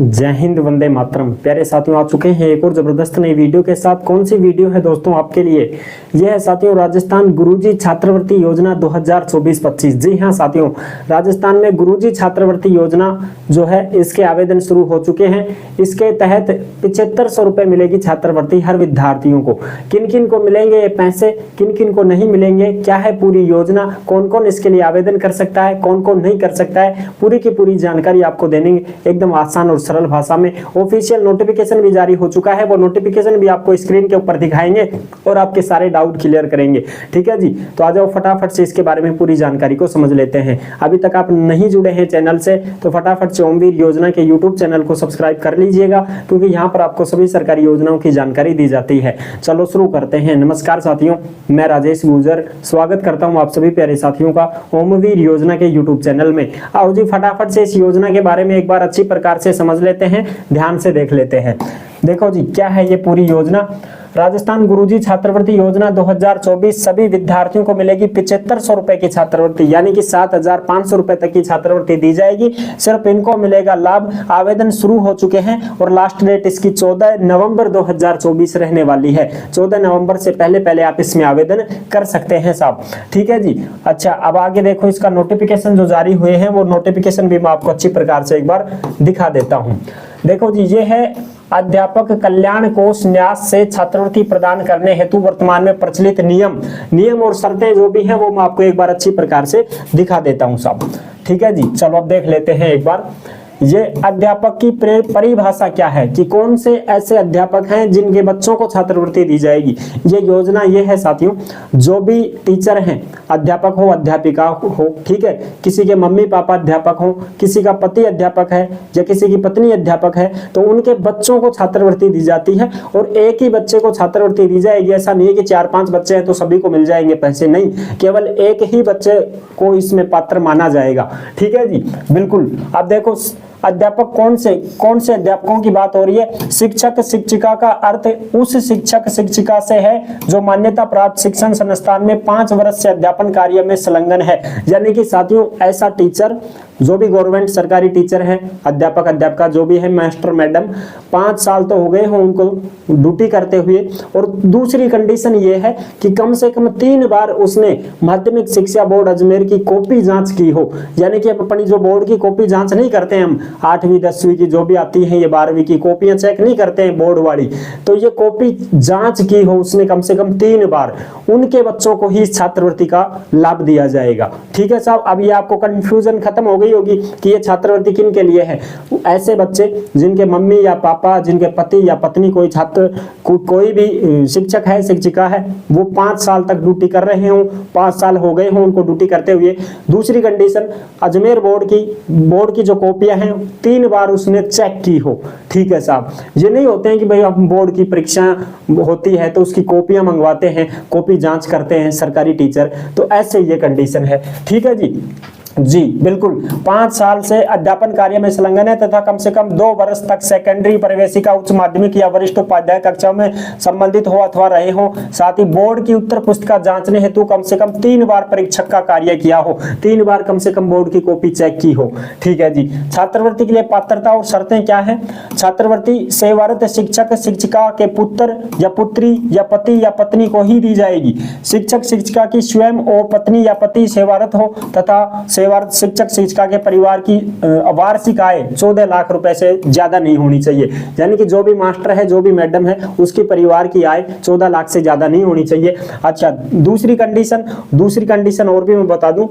जय हिंद, वंदे मातरम। प्यारे साथियों, आ चुके हैं एक और जबरदस्त नई वीडियो के साथ। कौन सी वीडियो है दोस्तों आपके लिए? यह है साथियों राजस्थान गुरुजी छात्रवृत्ति योजना 2024-25। जी हां साथियों, राजस्थान में गुरुजी छात्रवृत्ति योजना जो है इसके आवेदन शुरू हो चुके हैं। इसके तहत 7500 रुपए मिलेगी छात्रवृत्ति हर विद्यार्थियों को। किन किन को मिलेंगे ये पैसे, किन किन को नहीं मिलेंगे, क्या है पूरी योजना, कौन कौन इसके लिए आवेदन कर सकता है, कौन कौन नहीं कर सकता है, पूरी की पूरी जानकारी आपको देने एकदम आसान और सरल भाषा में। ऑफिशियल नोटिफिकेशन भी जारी हो चुका है, वो नोटिफिकेशन भी आपको स्क्रीन के ऊपर दिखाएंगे और आपके सारे डाउट क्लियर करेंगे। ठीक है जी, तो आ जाओ फटाफट से इसके बारे में पूरी जानकारी को समझ लेते हैं। अभी तक आप नहीं जुड़े हैं चैनल से तो फटाफट से ओमवीर योजना के यूट्यूब चैनल को सब्सक्राइब कर लीजिएगा, क्योंकि यहाँ पर आपको सभी सरकारी योजनाओं की जानकारी दी जाती है। चलो शुरू करते हैं। नमस्कार साथियों, मैं राजेश गुर्जर स्वागत करता हूँ आप सभी प्यारे साथियों का ओमवीर योजना के यूट्यूब चैनल में। आओ जी फटाफट से इस योजना के बारे में एक बार अच्छी प्रकार से समझ लेते हैं, ध्यान से देख लेते हैं। देखो जी, क्या है ये पूरी योजना? राजस्थान गुरुजी छात्रवृत्ति योजना 2024 सभी विद्यार्थियों को मिलेगी 7500 रुपए की छात्रवृत्ति, यानी कि 7500 रुपए तक की छात्रवृत्ति दी जाएगी। सिर्फ इनको मिलेगा लाभ। आवेदन शुरू हो चुके हैं और लास्ट डेट इसकी 14 नवंबर 2024 रहने वाली है। 14 नवंबर से पहले आप इसमें आवेदन कर सकते हैं साहब। ठीक है जी। अच्छा, अब आगे देखो, इसका नोटिफिकेशन जो जारी हुए हैं वो नोटिफिकेशन भी मैं आपको अच्छी प्रकार से एक बार दिखा देता हूँ। देखो जी, ये है अध्यापक कल्याण कोष न्यास से छात्रवृत्ति प्रदान करने हेतु वर्तमान में प्रचलित नियम और शर्तें जो भी हैं वो मैं आपको एक बार अच्छी प्रकार से दिखा देता हूं साहब। ठीक है जी, चलो अब देख लेते हैं एक बार। ये अध्यापक की परिभाषा क्या है कि कौन से ऐसे अध्यापक हैं जिनके बच्चों को छात्रवृत्ति दी जाएगी। ये योजना ये है साथियों, जो भी टीचर हैं, अध्यापक हो अध्यापिका हो, ठीक है, किसी के मम्मी पापा अध्यापक हो, किसी का पति अध्यापक है या किसी की पत्नी अध्यापक है, तो उनके बच्चों को छात्रवृत्ति दी जाती है। और एक ही बच्चे को छात्रवृत्ति दी जाएगी। ऐसा नहीं है कि 4-5 बच्चे हैं तो सभी को मिल जाएंगे पैसे, नहीं, केवल एक ही बच्चे को इसमें पात्र माना जाएगा। ठीक है जी, बिल्कुल। अब देखो अध्यापक कौन से अध्यापकों की बात हो रही है। शिक्षक शिक्षिका का अर्थ उस शिक्षक शिक्षिका से है जो मान्यता प्राप्त शिक्षण संस्थान में 5 वर्ष से अध्यापन कार्य में संलग्न है। यानी कि साथियों ऐसा टीचर जो भी गवर्नमेंट सरकारी टीचर है, अध्यापक अध्यापिका जो भी है, मास्टर मैडम, 5 साल तो हो गए हो उनको ड्यूटी करते हुए। और दूसरी कंडीशन ये है कि कम से कम 3 बार उसने माध्यमिक शिक्षा बोर्ड अजमेर की कॉपी जांच की हो। यानी कि अपनी जो बोर्ड की कॉपी जांच नहीं करते हैं हम, 8वीं 10वीं की जो भी आती है, ये 12वीं की कॉपियां चेक नहीं करते हैं बोर्ड वाली, तो ये कॉपी जांच की हो उसने कम से कम 3 बार, उनके बच्चों को ही छात्रवृत्ति का लाभ दिया जाएगा। ठीक है साहब, अब ये आपको कंफ्यूजन खत्म हो गई होगी कि ये छात्रवृत्ति किन के लिए है। ऐसे बच्चे जिनके मम्मी या पापा, जिनके पति या पत्नी कोई छात्र कोई भी शिक्षक है शिक्षिका है, वो 5 साल तक ड्यूटी कर रहे हो, 5 साल हो गए हो उनको ड्यूटी करते हुए। दूसरी कंडीशन, अजमेर बोर्ड की जो कॉपियां हैं 3 बार उसने चेक की हो। ठीक है साहब, ये नहीं होते हैं कि भाई हम बोर्ड की परीक्षा होती है तो उसकी कॉपियां मंगवाते हैं, कॉपी जांच करते हैं सरकारी टीचर, तो ऐसे ये कंडीशन है। ठीक है जी, बिल्कुल। 5 साल से अध्यापन कार्य में संलग्न है तथा कम से कम 2 वर्ष तक सेकेंडरी, प्रवेशिका, उच्च माध्यमिक या वरिष्ठ उपाध्याय कक्षा में संबंधित हो अथवा रहे हो। साथ ही बोर्ड की उत्तर पुस्तिका जांचने हेतु कम से कम 3 बार परीक्षक का कार्य किया हो, 3 बार कम से कम बोर्ड की कॉपी चेक की हो। ठीक है जी। छात्रवृत्ति के लिए पात्रता और शर्तें क्या है? छात्रवृत्ति सेवारत शिक्षक शिक्षिका के पुत्र या पुत्री या पति या पत्नी को ही दी जाएगी। शिक्षक शिक्षिका की स्वयं और पत्नी या पति सेवारत हो तथा सेवारत शिक्षक शिक्षिका के परिवार की वार्षिक आय 14 लाख रुपए से ज्यादा नहीं होनी चाहिए। यानी कि जो भी मास्टर है, जो भी मैडम है, उसकी परिवार की आय 14 लाख से ज्यादा नहीं होनी चाहिए। अच्छा, दूसरी कंडीशन और भी मैं बता दूं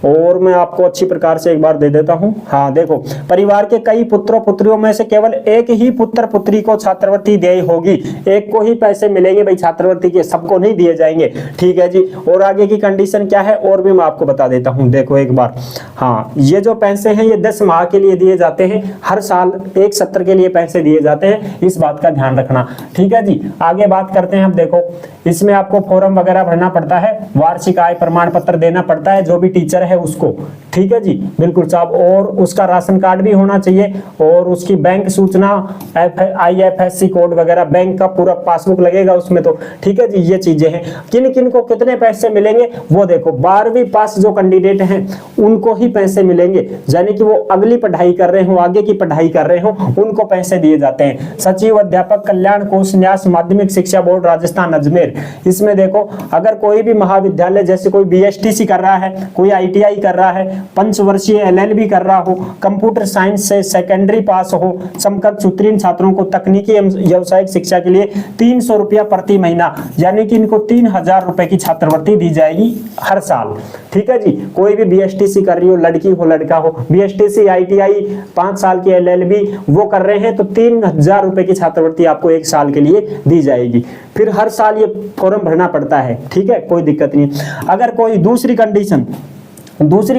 और मैं आपको अच्छी प्रकार से एक बार दे देता हूं। हाँ देखो, परिवार के कई पुत्रों पुत्रियों में से केवल एक ही पुत्र पुत्री को छात्रवृत्ति दी होगी। एक को ही पैसे मिलेंगे भाई छात्रवृत्ति के, सबको नहीं दिए जाएंगे। ठीक है जी। और आगे की कंडीशन क्या है और भी मैं आपको बता देता हूं। देखो एक बार, हाँ, ये जो पैसे हैं ये 10 माह के लिए दिए जाते हैं। हर साल एक सत्र के लिए पैसे दिए जाते हैं, इस बात का ध्यान रखना। ठीक है जी। आगे बात करते हैं हम। देखो, इसमें आपको फॉर्म वगैरह भरना पड़ता है, वार्षिक आय प्रमाण पत्र देना पड़ता है जो भी टीचर है उसको। ठीक है जी, बिल्कुल साहब। और उसका राशन कार्ड भी होना चाहिए और उसकी बैंक सूचना, IFSC कोड वगैरह, बैंक का पूरा पासबुक लगेगा उसमें। तो ठीक है जी, ये चीजें हैं। किन किन को कितने पैसे मिलेंगे वो देखो। 12वीं पास जो कैंडिडेट हैं उनको ही पैसे मिलेंगे, यानी कि वो अगली पढ़ाई कर रहे हो, आगे की पढ़ाई कर रहे हो, उनको पैसे दिए जाते हैं। सचिव अध्यापक कल्याण कोष न्यास माध्यमिक शिक्षा बोर्ड राजस्थान अजमेर। इसमें देखो, अगर कोई भी महाविद्यालय जैसे कोई बीएसटीसी कर रहा है, कोई आईटीआई कर रहा है, पंचवर्षीय एलएलबी कर रहा हो, कंप्यूटर साइंस से सेकेंडरी पास हो, समकक्ष उत्तीर्ण छात्रों को तकनीकी एवं व्यावसायिक शिक्षा के लिए 300 रुपया प्रति महीना, यानी कि इनको 3000 रुपए की छात्रवृत्ति दी जाएगी हर साल। ठीक है जी। कोई भी बीएसटीसी कर रही हो, लड़की हो लड़का हो, बीएसटीसी आईटीआई 5 साल की एलएलबी वो कर रहे हैं, तो 3000 रुपए की छात्रवृत्ति आपको 1 साल के लिए दी जाएगी। फिर हर साल ये फॉर्म भरना पड़ता है। ठीक है, कोई दिक्कत नहीं। अगर कोई दूसरी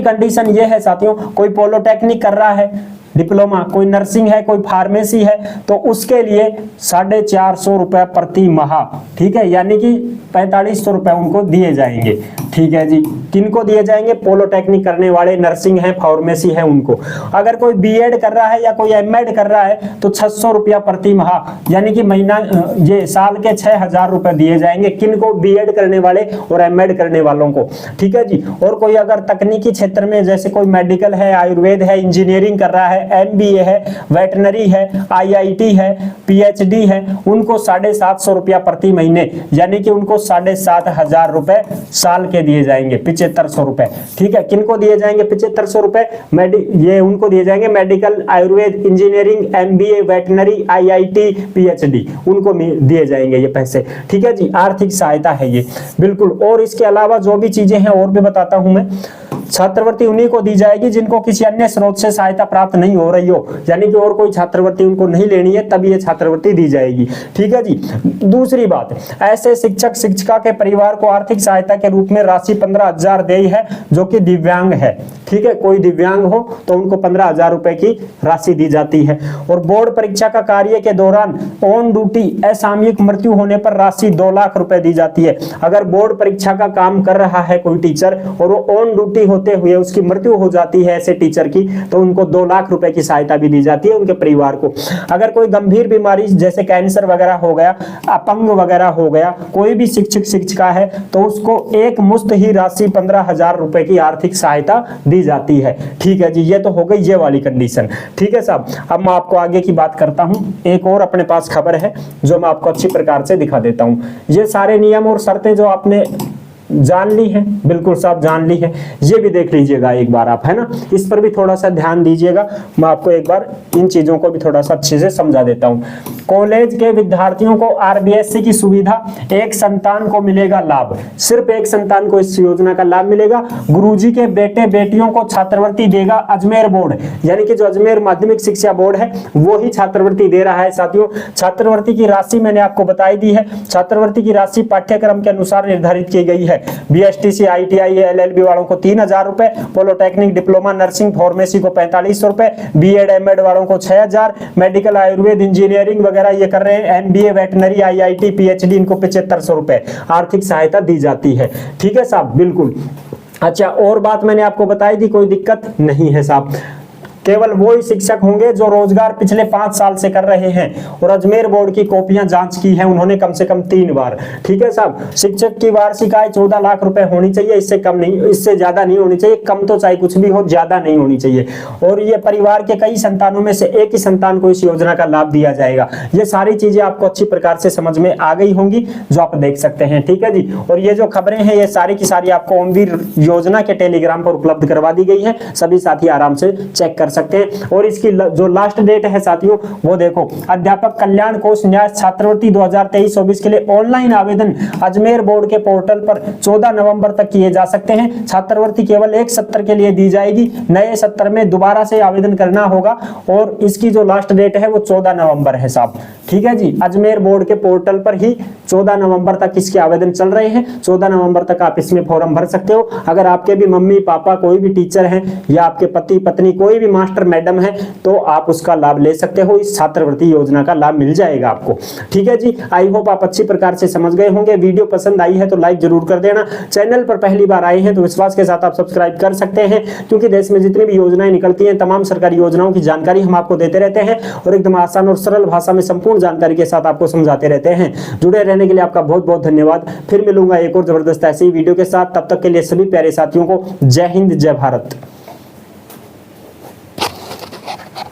कंडीशन ये है साथियों, कोई पॉलिटेक्निक कर रहा है, डिप्लोमा, कोई नर्सिंग है, कोई फार्मेसी है, तो उसके लिए 450 रुपए प्रति माह। ठीक है, यानी कि 4500 रुपए उनको दिए जाएंगे। ठीक है जी। किनको दिए जाएंगे? पॉलिटेक्निक करने वाले, नर्सिंग है, फार्मेसी है, उनको। अगर कोई बीएड कर रहा है या कोई एमएड कर रहा है तो 600 रुपया प्रति माह, यानी कि महीना ये साल के 6000 रुपए दिए जाएंगे। किनको? बीएड करने वाले और एमएड करने वालों को। ठीक है जी। और कोई अगर तकनीकी क्षेत्र में जैसे कोई मेडिकल है, आयुर्वेद है, इंजीनियरिंग कर रहा है, एमबीए है, वेटनरी है, आईआईटी है, पीएचडी है, उनको 750 रुपया प्रति महीने, यानी कि उनको 7500 रुपए साल के दिए जाएंगे, 7500 रुपए। ठीक है। किनको दिए जाएंगे 7500 रुपए? ये उनको दिए जाएंगे medical, Ayurveda, engineering, MBA, veterinary, IIT, PhD, उनको दिए जाएंगे ये पैसे। ठीक है जी। आर्थिक सहायता है ये, बिल्कुल। और इसके अलावा जो भी चीजें हैं और भी बताता हूं मैं। छात्रवृत्ति उन्हीं को दी जाएगी जिनको किसी अन्य स्रोत से सहायता प्राप्त नहीं हो रही हो, यानी कि और कोई छात्रवृत्ति उनको नहीं लेनी है, तब ये छात्रवृत्ति दी जाएगी। ठीक है जी। दूसरी बात, ऐसे शिक्षक शिक्षिका के परिवार को आर्थिक सहायता के रूप में राशि 15,000 देय है जो कि दिव्यांग है। ठीक है, कोई दिव्यांग हो तो उनको 15,000 रुपए की राशि दी जाती है। और बोर्ड परीक्षा का कार्य के दौरान ऑन ड्यूटी असामयिक मृत्यु होने पर राशि 2 लाख रुपए दी जाती है। अगर बोर्ड परीक्षा का काम कर रहा है कोई टीचर और वो ऑन ड्यूटी होते हुए उसकी मृत्यु हो जाती है ऐसे टीचर की, तो उनको 2 लाख रुपए की सहायता भी दी जाती है उनके परिवार को। अगर कोई गंभीर बीमारी जैसे कैंसर वगैरह हो गया, अपंग वगैरह हो गया, कोई भी शिक्षक शिक्षिका है, तो उसको एक मुश्त ही राशि 15,000 रुपए की आर्थिक सहायता दी जाती है। ठीक है जी। ये तो हो गई ये वाली कंडीशन। ठीक है साहब। अब मैं आपको आगे की बात करता हूं। एक और अपने पास खबर है जो मैं आपको अच्छी प्रकार से दिखा देता हूं। ये सारे नियम और शर्तें जो आपने जान ली है, बिल्कुल साहब जान ली है, ये भी देख लीजिएगा एक बार आप, है ना। इस पर भी थोड़ा सा ध्यान दीजिएगा। मैं आपको एक बार इन चीजों को भी थोड़ा सा अच्छे से समझा देता हूं। कॉलेज के विद्यार्थियों को आरबीएससी की सुविधा, एक संतान को मिलेगा लाभ, सिर्फ एक संतान को इस योजना का लाभ मिलेगा। गुरुजी के बेटे बेटियों को छात्रवृत्ति देगा अजमेर बोर्ड, यानी कि जो अजमेर माध्यमिक शिक्षा बोर्ड है वो ही छात्रवृत्ति दे रहा है साथियों। छात्रवृत्ति की राशि मैंने आपको बताई दी है। छात्रवृत्ति की राशि पाठ्यक्रम के अनुसार निर्धारित की गई है। बीएसटीसी, आईटीआई, एलएलबी वालों को 3000 रुपए, पॉलिटेक्निक, डिप्लोमा, नर्सिंग, फार्मेसी को 4500 रुपए, बीएड, एमएड वालों को 6000, मेडिकल, आयुर्वेद, इंजीनियरिंग वगैरह ये कर रहे हैं, एमबीए, वेटनरी, आईआईटी, पीएचडी, इनको 7500 रुपए आर्थिक सहायता दी जाती है। ठीक है साहब, बिल्कुल। अच्छा, और बात मैंने आपको बताई थी, कोई दिक्कत नहीं है साहब। केवल वो ही शिक्षक होंगे जो रोजगार पिछले 5 साल से कर रहे हैं और अजमेर बोर्ड की कॉपियां जांच की है उन्होंने कम से कम 3 बार। ठीक है साहब। शिक्षक की वार्षिक आय 14 लाख रुपए होनी चाहिए, इससे कम नहीं, इससे ज्यादा नहीं होनी चाहिए। कम तो चाहे कुछ भी हो, ज्यादा नहीं होनी चाहिए। और ये परिवार के कई संतानों में से एक ही संतान को इस योजना का लाभ दिया जाएगा। ये सारी चीजें आपको अच्छी प्रकार से समझ में आ गई होंगी जो आप देख सकते हैं। ठीक है जी। और ये जो खबरें हैं ये सारी की सारी आपको ओमवीर योजना के टेलीग्राम पर उपलब्ध करवा दी गई है, सभी साथी आराम से चेक कर सकते हैं। और इसकी जो लास्ट डेट है साथियों वो देखो, अध्यापक कल्याण कोष न्यास छात्रवृत्ति 2023-24 के लिए ऑनलाइन आवेदन अजमेर बोर्ड के पोर्टल पर 14 नवंबर तक किए जा सकते हैं। छात्रवृत्ति केवल एक सत्र के लिए दी जाएगी, नए सत्र में दोबारा से आवेदन करना होगा और इसकी जो लास्ट डेट है वो 14 नवंबर है साहब। ठीक है जी। अजमेर बोर्ड के पोर्टल पर ही 14 नवंबर तक इसके आवेदन चल रहे हैं। 14 नवंबर तक आप इसमें फॉर्म भर सकते हो। अगर आपके भी मम्मी पापा कोई भी टीचर हैं या आपके पति पत्नी कोई भी मास्टर मैडम है तो आप उसका लाभ ले सकते हो। इस छात्रवृत्ति योजना का लाभ मिल जाएगा आपको। ठीक है जी। आई होप आप अच्छी प्रकार से समझ गए होंगे। वीडियो पसंद आई है तो लाइक जरूर कर देना। चैनल पर पहली बार आए हैं तो विश्वास के साथ आप सब्सक्राइब कर सकते हैं, क्योंकि देश में जितनी भी योजनाएं निकलती हैं तमाम सरकारी योजनाओं की जानकारी हम आपको देते रहते हैं और एकदम आसान और सरल भाषा में संपूर्ण जानकारी के साथ आपको समझाते रहते हैं। जुड़े रहने के लिए आपका बहुत बहुत धन्यवाद। फिर मिलूंगा एक और जबरदस्त ऐसी वीडियो के साथ। तब तक के लिए सभी प्यारे साथियों को जय हिंद, जय भारत।